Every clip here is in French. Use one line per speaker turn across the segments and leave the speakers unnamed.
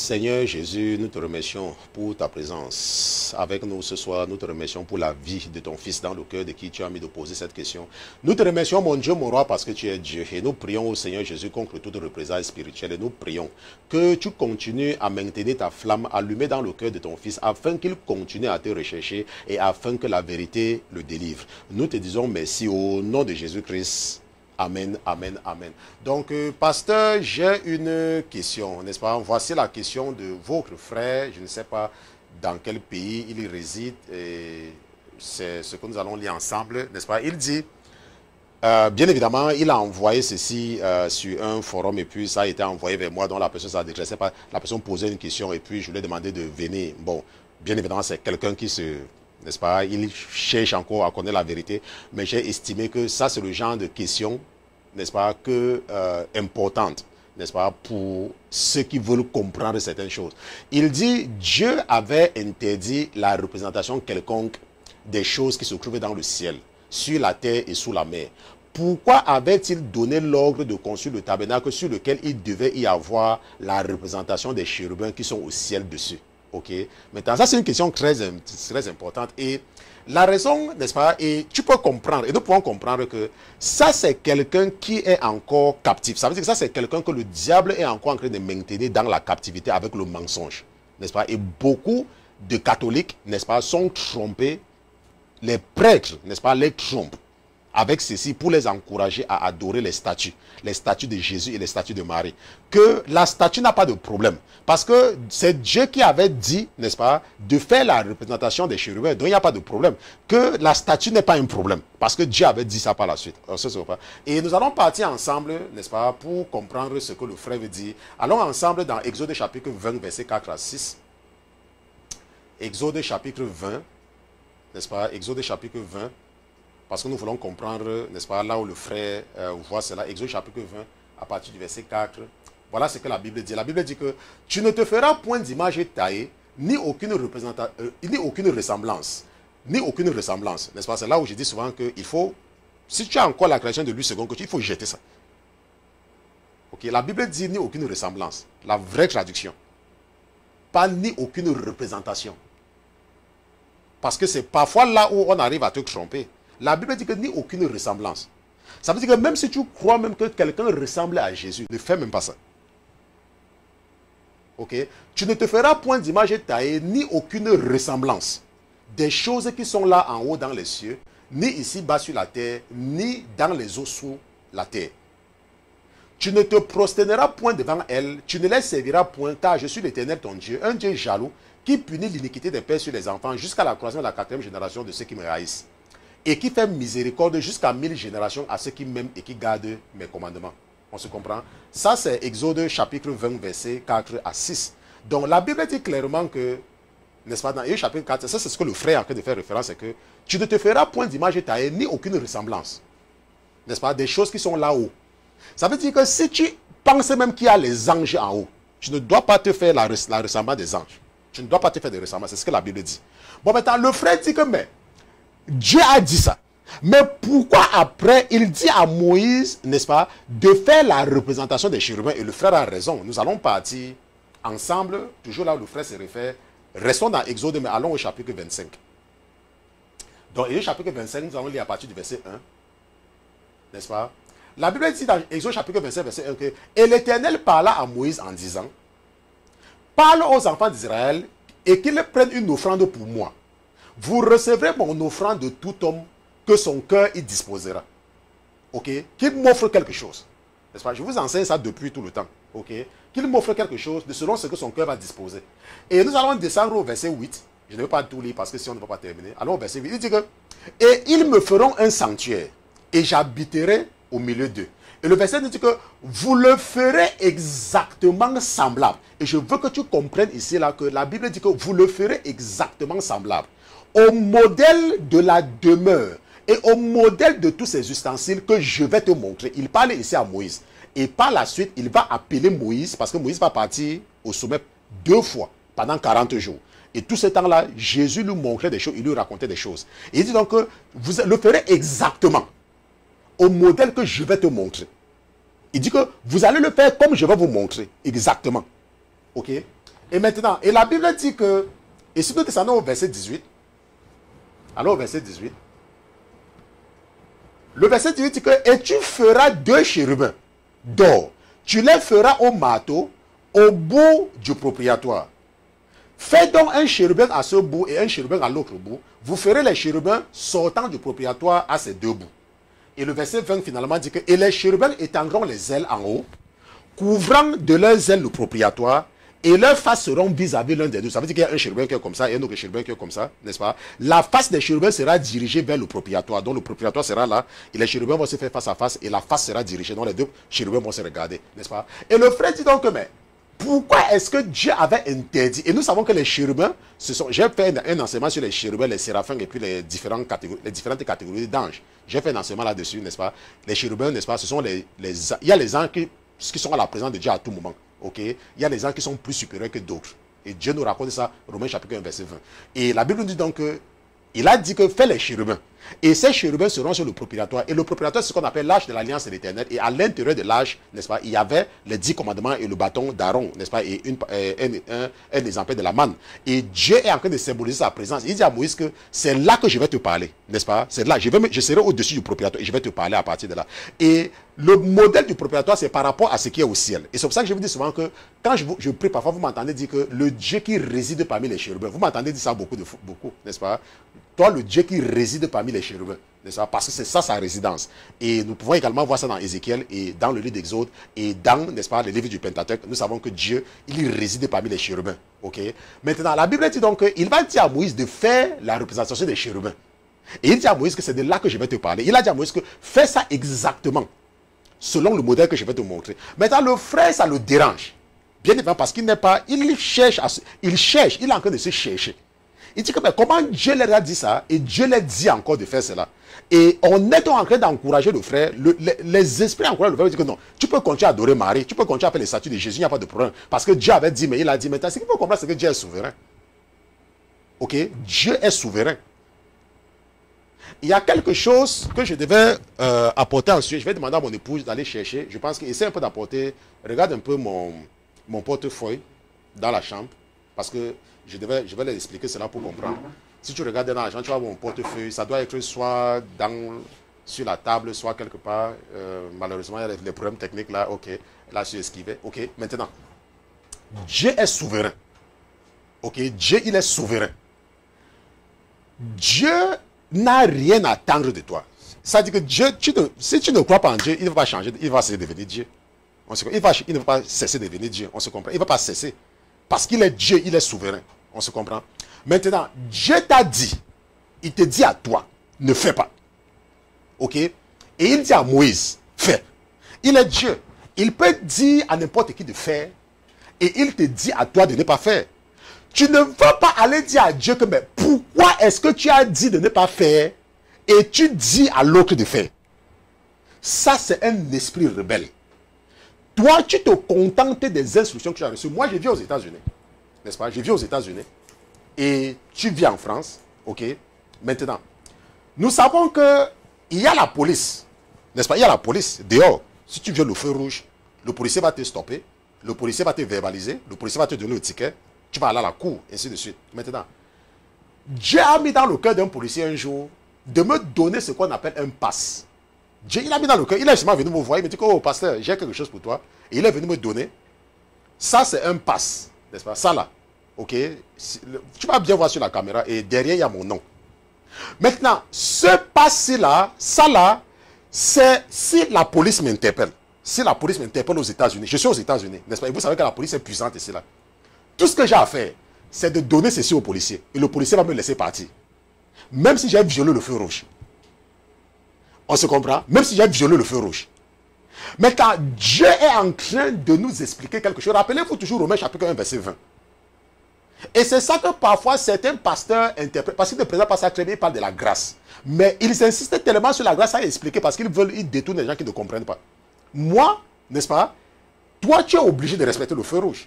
Seigneur Jésus, nous te remercions pour ta présence avec nous ce soir. Nous te remercions pour la vie de ton Fils dans le cœur de qui tu as mis de poser cette question. Nous te remercions, mon Dieu, mon roi, parce que tu es Dieu. Et nous prions au Seigneur Jésus contre toute représailles spirituelle. Et nous prions que tu continues à maintenir ta flamme allumée dans le cœur de ton Fils afin qu'il continue à te rechercher et afin que la vérité le délivre. Nous te disons merci au nom de Jésus-Christ. Amen, amen, amen. Donc, pasteur, j'ai une question, n'est-ce pas? Voici la question de votre frère. Je ne sais pas dans quel pays il réside. C'est ce que nous allons lire ensemble, n'est-ce pas? Il dit, bien évidemment, il a envoyé ceci sur un forum et puis ça a été envoyé vers moi, dont la personne s'adressait pas. La personne posait une question et puis je lui ai demandé de venir. Bon, bien évidemment, c'est quelqu'un qui se... n'est-ce pas? Il cherche encore à connaître la vérité, mais j'ai estimé que ça, c'est le genre de question, n'est-ce pas, importante, n'est-ce pas, pour ceux qui veulent comprendre certaines choses. Il dit, Dieu avait interdit la représentation quelconque des choses qui se trouvaient dans le ciel, sur la terre et sous la mer. Pourquoi avait-il donné l'ordre de construire le tabernacle sur lequel il devait y avoir la représentation des chérubins qui sont au ciel dessus? Ok. Maintenant, ça c'est une question très importante et la raison, n'est-ce pas, et tu peux comprendre, et nous pouvons comprendre que ça c'est quelqu'un qui est encore captif. Ça veut dire que ça c'est quelqu'un que le diable est encore en train de maintenir dans la captivité avec le mensonge, n'est-ce pas? Et beaucoup de catholiques, n'est-ce pas, sont trompés, les prêtres, n'est-ce pas, les trompent avec ceci pour les encourager à adorer les statues de Jésus et les statues de Marie. Que la statue n'a pas de problème. Parce que c'est Dieu qui avait dit, n'est-ce pas, de faire la représentation des chérubins. Donc il n'y a pas de problème. Que la statue n'est pas un problème. Parce que Dieu avait dit ça par la suite. Et nous allons partir ensemble, n'est-ce pas, pour comprendre ce que le frère veut dire. Allons ensemble dans Exode chapitre 20, verset 4 à 6. Exode chapitre 20, n'est-ce pas, Exode chapitre 20. Parce que nous voulons comprendre, n'est-ce pas, là où le frère voit cela, Exode chapitre 20, à partir du verset 4. Voilà ce que la Bible dit. La Bible dit que tu ne te feras point d'image taillée, ni aucune ressemblance. Ni aucune ressemblance. N'est-ce pas? C'est là où je dis souvent qu'il faut, si tu as encore la création de lui second que il faut jeter ça. Ok? La Bible dit ni aucune ressemblance. La vraie traduction. Pas ni aucune représentation. Parce que c'est parfois là où on arrive à te tromper. La Bible dit que ni aucune ressemblance. Ça veut dire que même si tu crois même que quelqu'un ressemble à Jésus, ne fais même pas ça. Ok? Tu ne te feras point d'image taillée, ni aucune ressemblance des choses qui sont là en haut dans les cieux, ni ici bas sur la terre, ni dans les eaux sous la terre. Tu ne te prosterneras point devant elles, tu ne les serviras point, car je suis l'Éternel ton Dieu, un Dieu jaloux, qui punit l'iniquité des pères sur les enfants jusqu'à la croissance de la 4e génération de ceux qui me haïssent. Et qui fait miséricorde jusqu'à 1000 générations à ceux qui m'aiment et qui gardent mes commandements. On se comprend? Ça, c'est Exode chapitre 20, verset 4 à 6. Donc, la Bible dit clairement que, n'est-ce pas, dans Exode chapitre 4, ça, c'est ce que le frère est en train de faire référence, c'est que tu ne te feras point d'image taillée, ni aucune ressemblance. N'est-ce pas? Des choses qui sont là-haut. Ça veut dire que si tu penses même qu'il y a les anges en haut, tu ne dois pas te faire la ressemblance des anges. Tu ne dois pas te faire de ressemblance. C'est ce que la Bible dit. Bon, maintenant, le frère dit que, mais, Dieu a dit ça. Mais pourquoi après, il dit à Moïse, n'est-ce pas, de faire la représentation des chérubins? Et le frère a raison. Nous allons partir ensemble, toujours là où le frère se réfère. Restons dans Exode, mais allons au chapitre 25. Donc, au chapitre 25, nous allons lire à partir du verset 1. N'est-ce pas? La Bible dit dans Exode chapitre 25, verset 1 que « Et l'Éternel parla à Moïse en disant, parle aux enfants d'Israël et qu'ils prennent une offrande pour moi. Vous recevrez mon offrande de tout homme que son cœur y disposera. » Ok? Qu'il m'offre quelque chose. N'est-ce pas? Je vous enseigne ça depuis tout le temps. Ok? Qu'il m'offre quelque chose de selon ce que son cœur va disposer. Et nous allons descendre au verset 8. Je ne vais pas tout lire parce que si on ne va pas terminer. Allons au verset 8. Il dit que « Et ils me feront un sanctuaire et j'habiterai au milieu d'eux. » Et le verset dit que vous le ferez exactement semblable. Et je veux que tu comprennes ici là que la Bible dit que vous le ferez exactement semblable. Au modèle de la demeure et au modèle de tous ces ustensiles que je vais te montrer. Il parle ici à Moïse. Et par la suite, il va appeler Moïse parce que Moïse va partir au sommet 2 fois pendant 40 jours. Et tout ce temps-là, Jésus lui montrait des choses, il lui racontait des choses. Et il dit donc que vous le ferez exactement au modèle que je vais te montrer. Il dit que vous allez le faire comme je vais vous montrer. Exactement. Ok? Et maintenant, et la Bible dit que, et si nous descendons au verset 18, alors au verset 18, le verset 18 dit que, et tu feras 2 chérubins d'or. Tu les feras au marteau, au bout du propriatoire. Faites donc un chérubin à ce bout et un chérubin à l'autre bout. Vous ferez les chérubins sortant du propriatoire à ces 2 bouts. Et le verset 20 finalement dit que, et les chérubins étendront les ailes en haut, couvrant de leurs ailes le propriatoire, et leurs faces seront vis-à-vis l'un des deux. Ça veut dire qu'il y a un chérubin qui est comme ça et un autre chérubin qui est comme ça, n'est-ce pas? La face des chérubins sera dirigée vers le propriatoire. Donc le propriatoire sera là, et les chérubins vont se faire face à face, et la face sera dirigée. Donc les 2 chérubins vont se regarder, n'est-ce pas? Et le frère dit donc que, mais pourquoi est-ce que Dieu avait interdit? Et nous savons que les chérubins, j'ai fait un enseignement sur les chérubins, les séraphins et puis les différentes catégories d'anges. J'ai fait un enseignement là-dessus, n'est-ce pas? Les chérubins, n'est-ce pas? Ce sont il y a les anges qui sont à la présence de Dieu à tout moment. Ok? Il y a les anges qui sont plus supérieurs que d'autres. Et Dieu nous raconte ça, Romains chapitre 1, verset 20. Et la Bible nous dit donc que il a dit que fais les chérubins. Et ces chérubins seront sur le propriatoire. Et le propriatoire, c'est ce qu'on appelle l'âge de l'alliance de l'éternel. Et à l'intérieur de l'âge, n'est-ce pas, il y avait les 10 commandements et le bâton d'Aaron, n'est-ce pas, et un exemple de la manne. Et Dieu est en train de symboliser sa présence. Il dit à Moïse que c'est là que je vais te parler, n'est-ce pas? C'est là, je serai au-dessus du propriétaire et je vais te parler à partir de là. Et le modèle du propriétaire, c'est par rapport à ce qui est au ciel. Et c'est pour ça que je vous dis souvent que quand je prie, parfois vous m'entendez dire que le Dieu qui réside parmi les chérubins, vous m'entendez dire ça beaucoup, n'est-ce pas? Toi, le Dieu qui réside parmi les chérubins, n'est-ce pas? Parce que c'est ça sa résidence. Et nous pouvons également voir ça dans Ézéchiel et dans le livre d'Exode et dans, n'est-ce pas, les livres du Pentateuque. Nous savons que Dieu, il réside parmi les chérubins. Ok? Maintenant, la Bible dit donc qu'il va dire à Moïse de faire la représentation des chérubins. Et il dit à Moïse que c'est de là que je vais te parler. Il a dit à Moïse que fais ça exactement, selon le modèle que je vais te montrer. Maintenant, le frère, ça le dérange. Bien évidemment, parce qu'il n'est pas, il cherche, il est en train de se chercher. Il dit que mais comment Dieu leur a dit ça et Dieu leur dit encore de faire cela. Et on est en train d'encourager le frère, les esprits encouragent le frère, ils disent que non, tu peux continuer à adorer Marie, tu peux continuer à faire les statues de Jésus, il n'y a pas de problème. Parce que Dieu avait dit, mais il a dit, maintenant, ce qu'il faut comprendre, c'est que Dieu est souverain. Ok? Dieu est souverain. Il y a quelque chose que je devais apporter ensuite. Je vais demander à mon épouse d'aller chercher. Je pense qu'il essaie un peu d'apporter. Regarde un peu mon portefeuille dans la chambre. Parce que je vais leur expliquer cela pour comprendre. Si tu regardes dans la chambre, tu vois mon portefeuille. Ça doit être soit sur la table, soit quelque part. Malheureusement, il y a les problèmes techniques là. Ok. Là, je suis esquivé. Ok. Maintenant, Dieu est souverain. Ok. Dieu, il est souverain. Dieu n'a rien à attendre de toi. Ça dit que Dieu, si tu ne crois pas en Dieu, il ne va pas changer, il va cesser de devenir Dieu. Il ne va pas cesser de devenir Dieu, on se comprend. Il ne va pas cesser. Parce qu'il est Dieu, il est souverain. On se comprend. Maintenant, Dieu t'a dit, il te dit à toi, ne fais pas. Ok? Et il dit à Moïse, fais. Il est Dieu. Il peut dire à n'importe qui de faire, et il te dit à toi de ne pas faire. Tu ne vas pas aller dire à Dieu que mais pourquoi est-ce que tu as dit de ne pas faire et tu dis à l'autre de faire. Ça, c'est un esprit rebelle. Toi, tu te contentes des instructions que tu as reçues. Moi, je vis aux États-Unis. N'est-ce pas? Je vis aux États-Unis. Et tu vis en France. Ok? Maintenant, nous savons qu'il y a la police. N'est-ce pas? Il y a la police dehors. Si tu viens le feu rouge, le policier va te stopper. Le policier va te verbaliser. Le policier va te donner le ticket. Tu vas aller à la cour, ainsi de suite. Maintenant, Dieu a mis dans le cœur d'un policier un jour de me donner ce qu'on appelle un pass. Dieu, il a mis dans le cœur, il est justement venu me voir, il me dit, oh pasteur, j'ai quelque chose pour toi. Et il est venu me donner. Ça, c'est un pass, n'est-ce pas? Ça là, ok? Tu vas bien voir sur la caméra et derrière, il y a mon nom. Maintenant, ce pass-là, ça là, c'est si la police m'interpelle. Si la police m'interpelle aux États-Unis, je suis aux États-Unis, n'est-ce pas? Et vous savez que la police est puissante ici là. Tout ce que j'ai à faire, c'est de donner ceci au policier. Et le policier va me laisser partir. Même si j'ai violé le feu rouge. On se comprend? Même si j'ai violé le feu rouge. Maintenant, Dieu est en train de nous expliquer quelque chose. Rappelez-vous toujours Romains chapitre 1, verset 20. Et c'est ça que parfois certains pasteurs interprètent. Parce qu'ils ne présentent pas ça très bien, ils parlent de la grâce. Mais ils insistent tellement sur la grâce à expliquer parce ils détournent les gens qui ne comprennent pas. Moi, n'est-ce pas? Toi, tu es obligé de respecter le feu rouge.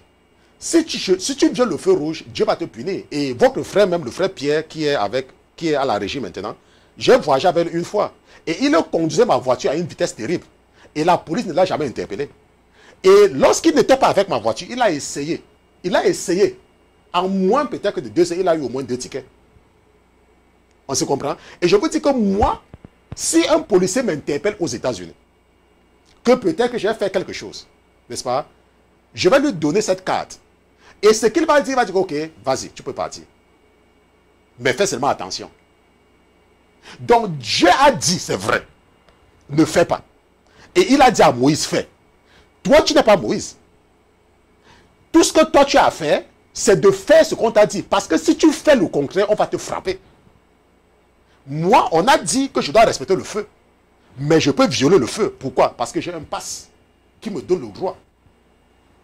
Si tu violes le feu rouge, Dieu va te punir. Et votre frère, même le frère Pierre, qui est à la régie maintenant, j'ai voyagé avec lui une fois. Et il conduisait ma voiture à une vitesse terrible. Et la police ne l'a jamais interpellé. Et lorsqu'il n'était pas avec ma voiture, il a essayé Il a essayé. En moins peut-être que de 2 heures, il a eu au moins 2 tickets. On se comprend? Et je vous dis que moi, si un policier m'interpelle aux États-Unis, que peut-être que je vais faire quelque chose, n'est-ce pas? Je vais lui donner cette carte. Et ce qu'il va dire, ok, vas-y, tu peux partir. Mais fais seulement attention. Donc Dieu a dit, c'est vrai, ne fais pas. Et il a dit à Moïse, fais. Toi, tu n'es pas Moïse. Tout ce que toi tu as à faire, c'est de faire ce qu'on t'a dit. Parce que si tu fais le contraire, on va te frapper. Moi, on a dit que je dois respecter le feu. Mais je peux violer le feu. Pourquoi? Parce que j'ai un pass qui me donne le droit.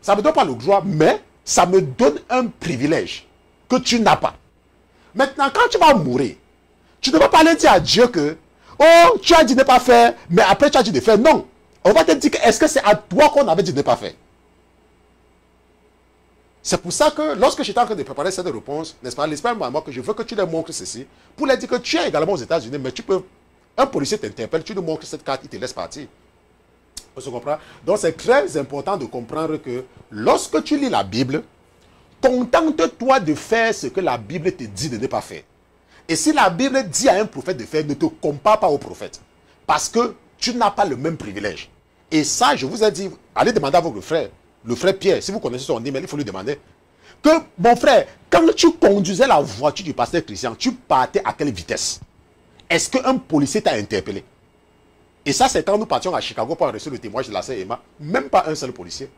Ça ne me donne pas le droit, mais ça me donne un privilège que tu n'as pas. Maintenant, quand tu vas mourir, tu ne vas pas aller dire à Dieu que, oh, tu as dit de ne pas faire, mais après tu as dit de faire. Non. On va te dire, est-ce que c'est à toi qu'on avait dit de ne pas faire? C'est pour ça que lorsque j'étais en train de préparer cette réponse, n'est-ce pas, l'esprit m'a dit que je veux que tu leur montres ceci, pour leur dire que tu es également aux États-Unis, mais tu peux, un policier t'interpelle, tu lui montres cette carte, il te laisse partir. On se comprend? Donc c'est très important de comprendre que lorsque tu lis la Bible, contente-toi de faire ce que la Bible te dit de ne pas faire. Et si la Bible dit à un prophète de faire, ne te compare pas au prophète. Parce que tu n'as pas le même privilège. Et ça, je vous ai dit, allez demander à votre frère, le frère Pierre, si vous connaissez son email, il faut lui demander. Que, mon frère, quand tu conduisais la voiture du pasteur Christian, tu partais à quelle vitesse? Est-ce qu'un policier t'a interpellé? Et ça, c'est quand nous partions à Chicago pour enregistrer le témoignage de la sœur Emma. Même pas un seul policier.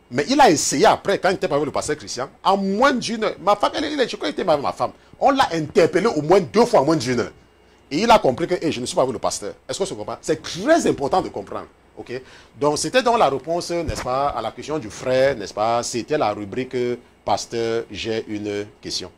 Mais il a essayé après, quand il était avec le pasteur Christian, en moins d'une heure. Ma femme, je crois qu'il était avec ma femme. On l'a interpellé au moins 2 fois en moins d'une heure. Et il a compris que hey, je ne suis pas avec le pasteur. Est-ce que se comprend? C'est très important de comprendre. Okay? Donc, c'était donc la réponse, n'est-ce pas, à la question du frère, n'est-ce pas? C'était la rubrique pasteur, j'ai une question.